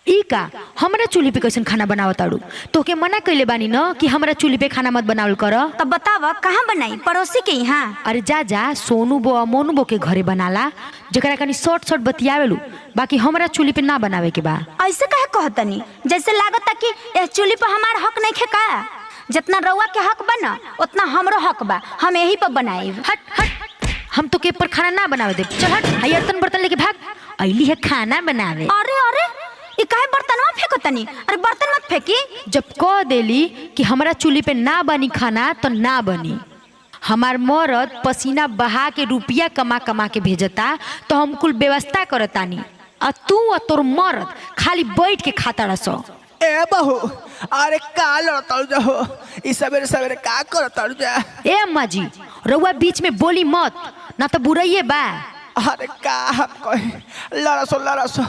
ई का हमरा चूल्ही पे कैसन खाना बनावताड़ू? तोके मना कइले बानी न कि हमरा चूल्ही पे खाना मत बनावल कर। तब बतावा कहाँ बनाई? पड़ोसी के यहाँ? अरे जा जा सोनू बो मोनू बो के घरे बनाला, जकरा कनी शॉर्ट शॉर्ट बतियावेलू, बाकी हमरा चूल्ही पे ना बनावे के बा। ऐसे काहे कहतनी? जैसे लागता कि ए चूल्ही पर हमार हक नहीं खे का? जितना रउआ के हक बा न उतना हमरो हक बा, हम यही पर बनाई। हट हट, हम तो के पर खाना ना बनावे दे। चल हट, हाय बर्तन बर्तन लेके भाग। अइली है खाना बनावे। अरे अरे ई काहे बर्तनवा फेंकतनी? अरे बर्तन मत फेंकी। जब कह देली कि हमरा चूल्ही पे ना बनी खाना तो ना बनी। हमार मरद पसीना बहा के रुपया कमा कमा के भेजता तो हम कुल व्यवस्था करतानी, आ तू और तोर मरद खाली बैठ के खाता रसो। ए बहू, अरे का लड़ता जाओ, इस सवेरे सवेरे का करता जा? ए अम्मा जी, रउआ बीच में बोली मत, ना तो बुराइए बा। अरे का हम कहे, लड़सो लड़सो